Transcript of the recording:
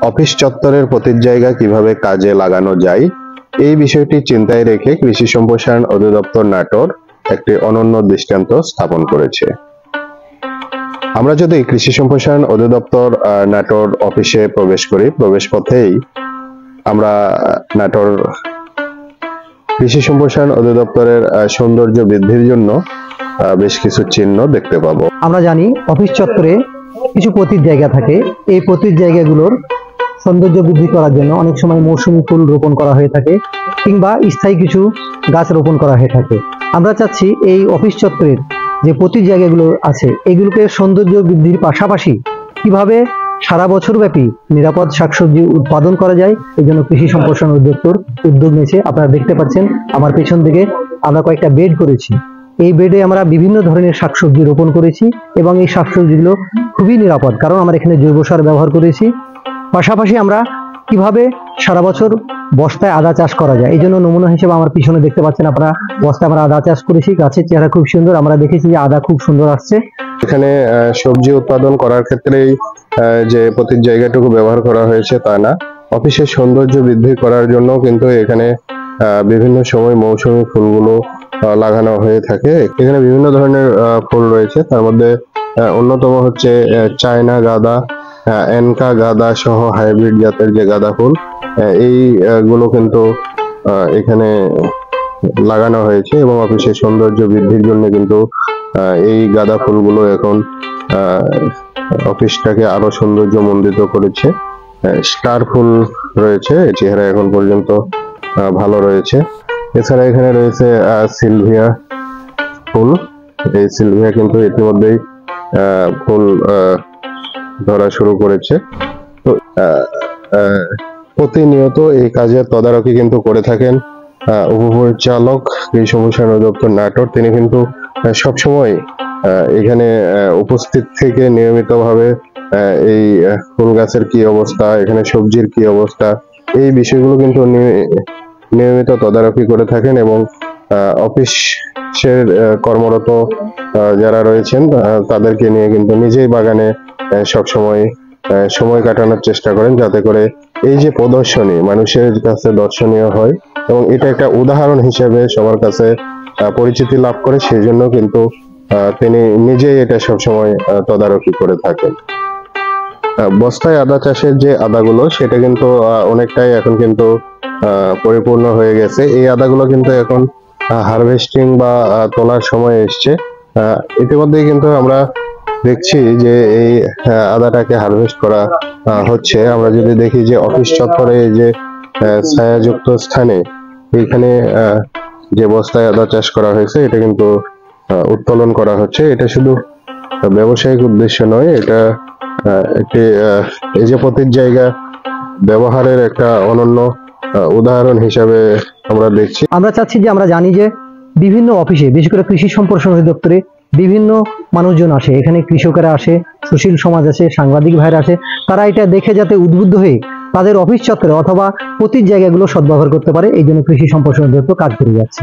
Office চত্বরের প্রতি জায়গা কিভাবে কাজে লাগানো যায় এই বিষয়টি চিন্তায় রেখে কৃষি সম্প্রসারণ অধিদপ্তর নাটোর একটি অনন্য দৃষ্টান্ত স্থাপন করেছে। আমরা যদি কৃষি সম্প্রসারণ অধিদপ্তর নাটোর অফিসে প্রবেশ করি, প্রবেশ পথেই আমরা নাটোর কৃষি সম্প্রসারণ অধিদপ্তরের সৌন্দর্য বৃদ্ধির জন্য বেশ কিছু চিহ্ন দেখতে পাবো। আমরা জানি অফিস চত্বরে কিছু পতিত জায়গা থাকে। এই পতিত জায়গাগুলোর সৌন্দর্য বৃদ্ধি করার জন্য অনেক সময় মৌসুমী ফুল রোপণ করা হয়ে থাকে কিংবা স্থায়ী কিছু গাছ রোপণ করা হয়ে থাকে। আমরা চাচ্ছি এই অফিস চত্বরের যে পতিত জায়গাগুলো আছে এগুলোকে সৌন্দর্য বৃদ্ধির পাশাপাশি কিভাবে সারা বছর ব্যাপী নিরাপদ শাকসবজি উৎপাদন করা যায়, এই জন্য কৃষি সম্প্রসারণ অধিদপ্তর উদ্যোগ নিয়েছে। আপনারা দেখতে পাচ্ছেন আমার পেছন দিকে আমরা কয়েকটা বেড করেছি। এই বেডে আমরা বিভিন্ন ধরনের শাকসবজি রোপণ করেছি এবং এই শাকসবজিগুলো খুবই নিরাপদ, কারণ আমরা এখানে জৈব সার ব্যবহার করেছি। পাশাপাশি আমরা কিভাবে সারা বছর বস্তায় আদা চাষ করা যায়, এই জন্য নমুনা হিসেবে আমার পিছনে দেখতে পাচ্ছেন আপনারা বস্তায় আমরা আদা চাষ করেছি। গাছের চেহারা খুব সুন্দর, আমরা দেখেছি যে আদা খুব সুন্দর আসছে। এখানে সবজি উৎপাদন করার ক্ষেত্রেই যে প্রতি জায়গাটুকু ব্যবহার করা হয়েছে তা না, অফিসের সৌন্দর্য বৃদ্ধি করার জন্য কিন্তু এখানে বিভিন্ন সময় মৌসুমী ফুলগুলো লাগানো হয়ে থাকে। এখানে বিভিন্ন ধরনের ফুল রয়েছে, তার মধ্যে অন্যতম হচ্ছে চায়না গাঁদা, এনকা গাঁদা সহ হাইব্রিড জাতের যে গাঁদা ফুল, এইগুলো কিন্তু এখানে লাগানো হয়েছে এবং অফিসের সৌন্দর্য বৃদ্ধির জন্য কিন্তু এই গাঁদা ফুলগুলো এখন অফিসটাকে আরো সৌন্দর্যমণ্ডিত করেছে। স্টার ফুল রয়েছে, চেহারা এখন পর্যন্ত ভালো রয়েছে। এছাড়া এখানে রয়েছে সিলভিয়া ফুল। এই সিলভিয়া কিন্তু ইতিমধ্যেই ফুল ধরা শুরু করেছে। তো প্রতিনিয়ত এই কাজের তদারকি কিন্তু করে থাকেন উপপরিচালক কৃষি সম্প্রসারণ অধিদপ্তর নাটোর। তিনি কিন্তু সবসময় এখানে উপস্থিত থেকে নিয়মিতভাবে এই ফুল গাছের কি অবস্থা, এখানে সবজির কি অবস্থা, এই বিষয়গুলো কিন্তু নিয়মিত তদারকি করে থাকেন এবং অফিসের কর্মরত যারা রয়েছেন তাদেরকে নিয়ে কিন্তু নিজেই বাগানে সবসময় সময় কাটানোর চেষ্টা করেন, যাতে করে এই যে প্রদর্শনী মানুষের কাছে দর্শনীয় হয় এবং এটা একটা উদাহরণ হিসেবে সবার কাছে পরিচিতি লাভ করে। সেই জন্য কিন্তু তিনি নিজেই এটা সবসময় তদারকি করে থাকেন। বস্তায় আদা চাষের যে আদাগুলো সেটা কিন্তু অনেকটাই এখন কিন্তু পরিপূর্ণ হয়ে গেছে। এই আদাগুলো কিন্তু এখন হারভেস্টিং বা তোলার সময় এসছে। ইতিমধ্যেই কিন্তু আমরা দেখছি যে এই আদাটাকে হারভেস্ট করা হচ্ছে। আমরা যদি দেখি যে অফিস চত্বরে যে ছায়াযুক্ত স্থানে এখানে যে বস্তায় আদা চাষ করা হয়েছে এটা কিন্তু উত্তোলন করা হচ্ছে। এটা শুধু ব্যবসায়িক উদ্দেশ্য নয়, এটা একটি এই যে প্রতি জায়গা ব্যবহারের একটা অনন্য উদাহরণ হিসাবে আমরা দেখছি। আমরা চাচ্ছি যে আমরা জানি যে বিভিন্ন অফিসে বিশেষ করে কৃষি সম্প্রসারণ অধিদপ্তরে বিভিন্ন মানুষজন আসে, এখানে কৃষকেরা আসে, সুশীল সমাজ আসে, সাংবাদিক ভাইরা আসে, তারা এটা দেখে যাতে উদ্বুদ্ধ হয়ে তাদের অফিস চত্বরে অথবা প্রতি জায়গাগুলো সদ্ব্যবহার করতে পারে, এই জন্য কৃষি সম্প্রসারণ অধিদপ্তর কাজ করে যাচ্ছে।